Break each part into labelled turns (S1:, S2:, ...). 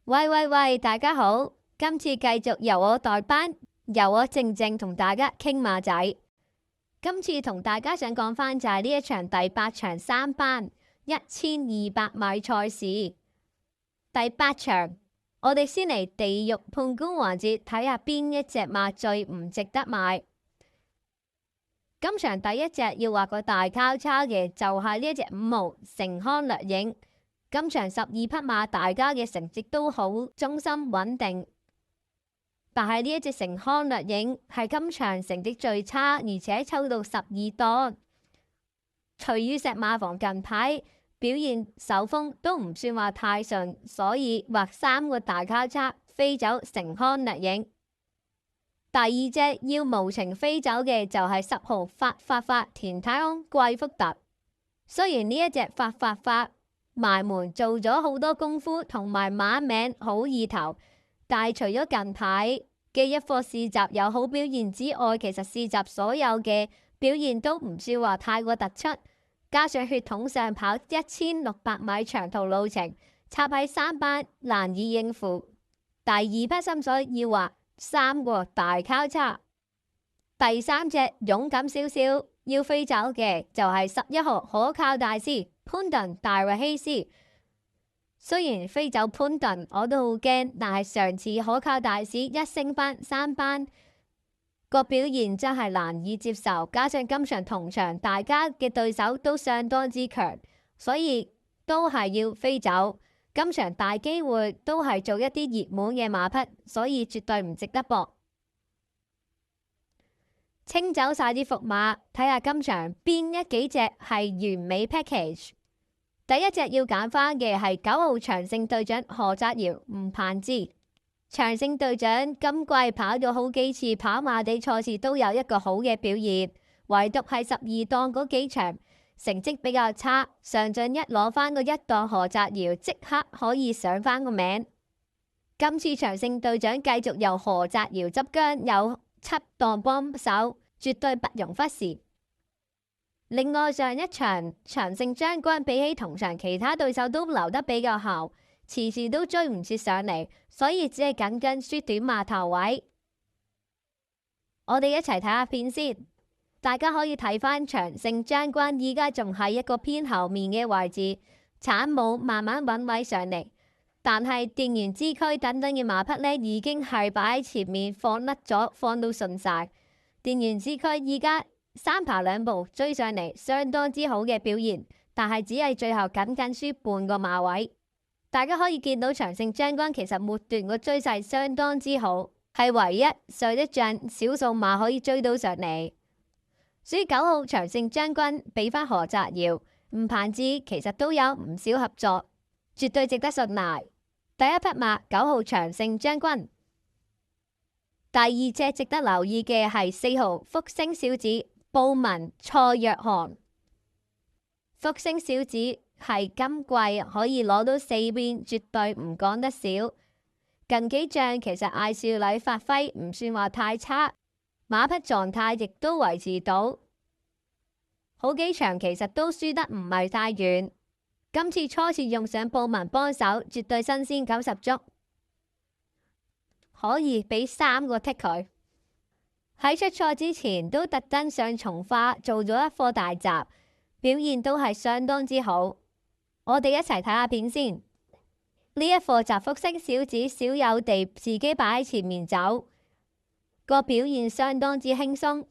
S1: 喂喂喂，大家好，今次繼續由我代班，由我靜靜同大家傾馬仔。今次同大家想講返就係呢一場第8場3班1200米賽事。第8場，我哋先嚟地獄判官環節，睇下邊一隻馬最唔值得買。今場第一隻要畫個大交叉嘅就係呢一隻5號成康掠影。今場12匹馬大家嘅成績都好忠心穩定，但係呢一隻成康掠影係今場成績最差，而且抽到12檔。徐宇石馬房近排表現手風都唔算話太順，所以畫3個大交叉飛走成康掠影。第二隻要無情飛走嘅就係10號發田太空貴福特。雖然呢一隻發埋門做咗好多功夫，同埋馬名好意頭，但係除咗近排嘅一課試習有好表現之外，其實試習所有嘅表現都唔算話太過突出。加上血統上跑1600米長途路程，插喺3班難以應付。第二匹心水要畫3個大交叉。第三隻勇敢少少要飛走嘅就係11號可靠大師潘頓大衛希斯。雖然飛走潘頓我都好驚，但係上次可靠大師一升翻3班個表現真係難以接受，加上今場同場大家嘅對手都相當之強，所以都係要飛走。今場大機會都係做一啲熱門嘅馬匹，所以絕對唔值得搏。清走晒啲伏馬，睇下今場邊幾隻係完美 package。第一隻要揀翻嘅係9號長勝隊長何澤堯吳鵬志。長勝隊長今季跑咗好幾次跑馬地賽事都有一個好嘅表現，唯獨係12檔嗰幾場成績比較差。上進一攞翻個1檔何澤堯即刻可以上翻個名。今次長勝隊長繼續由何澤堯執韁，有7檔幫手，絕對不容忽視。另外上一場長勝將軍比起同場其他對手都留得比較後，遲遲都追唔切上嚟，所以只係緊跟輸短馬頭位。我哋一齊睇下片先，大家可以睇翻長勝將軍依家仲係一個偏後面嘅位置，產母慢慢揾位上嚟，但係電源之區等等嘅馬匹呢已經係擺喺前面放甩咗，放到順晒。電源之區依家3爬2步追上嚟，相當之好嘅表現，但係只係最後僅輸半個馬位。大家可以見到長勝將軍其實末段個追勢相當之好，係唯一上一仗少數馬可以追到上嚟。所以9號長勝將軍俾翻何澤堯吳鵬志其實都有唔少合作，絕對值得信賴。第一匹馬9號長勝將軍。第二隻值得留意嘅係4號福星小子布文蔡若翰。福星小子係今季可以攞到4邊，絕對唔講得少。近幾仗其實艾少禮發揮唔算話太差，馬匹狀態亦都維持到，好幾場其實都輸得唔係太遠。今次初次用上布文幫手，絕對新鮮感十足，可以俾3個剔佢。喺出賽之前都特登上從化做咗一課大集，表現都係相當之好。我哋一齊睇下片先。呢一課集福星小子少有地自己擺喺前面走，個表現相當之輕鬆。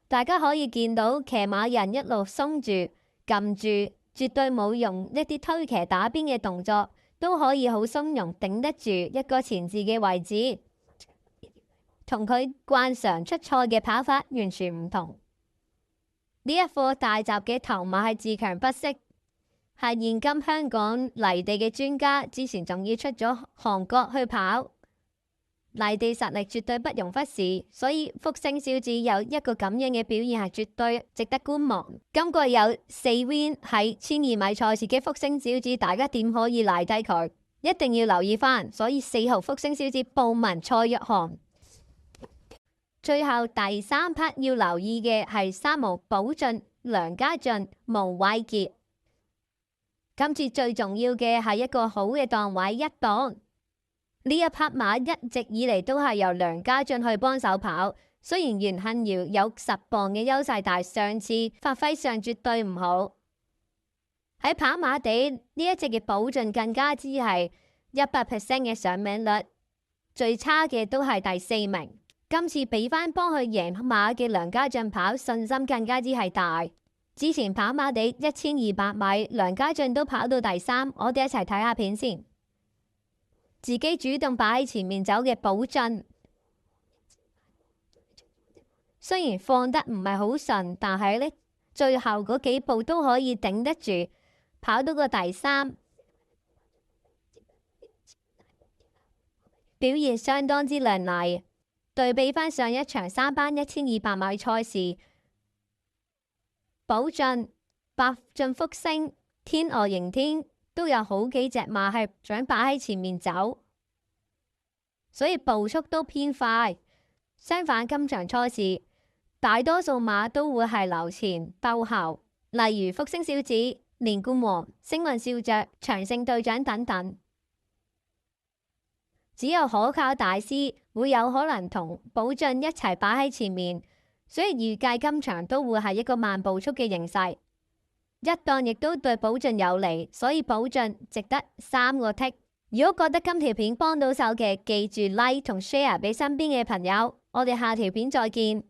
S1: 大家可以見到騎馬人一路鬆住撳住，絕對冇用一啲推騎打邊嘅動作，都可以好鬆容頂得住一個前置嘅位置，同佢慣常出賽嘅跑法完全唔同。呢一課大集嘅頭馬係自強不息，係現今香港泥地嘅專家，之前仲要出咗韓國去跑，泥地實力絕對不容忽視，所以福星小子有一個咁樣嘅表現係絕對值得觀望。今季有4 win 喺1200米賽事嘅福星小子，大家點可以賴低佢？一定要留意翻。所以4號福星小子布文蔡若翰。最後第3匹要留意嘅係3號寶駿梁家俊毛偉傑。今次最重要嘅係一個好嘅檔位1磅。呢一匹馬一直以嚟都係由梁家俊去幫手跑，雖然袁幸堯有10磅嘅優勢，但上次發揮上絕對唔好。喺跑馬地呢一隻嘅寶駿更加之係100% 嘅上名率，最差嘅都係第4名。今次俾翻幫佢贏馬嘅梁家俊跑，信心更加之係大。之前跑馬地1200米，梁家俊都跑到第3，我哋一齊睇下片先。自己主動擺喺前面走嘅寶駿，雖然放得唔係好順，但係呢最後嗰幾步都可以頂得住，跑到個第3，表現相當之亮麗。對比翻上一場3班1200米賽事，寶駿、百駿福星、天鵝迎天都有好幾隻馬係想擺喺前面走，所以步速都偏快。相反，今場賽事大多數馬都會係留前鬥後，例如福星小子、連冠王、星運笑着、長勝隊長等等。只有可靠大師會有可能同寶駿一齊擺喺前面，所以預計今場都會係一個慢步速嘅形勢。1檔亦都對寶駿有利，所以寶駿值得3個剔。如果覺得今條片幫到手嘅，記住 like 同 share 俾身邊嘅朋友。我哋下條片再見。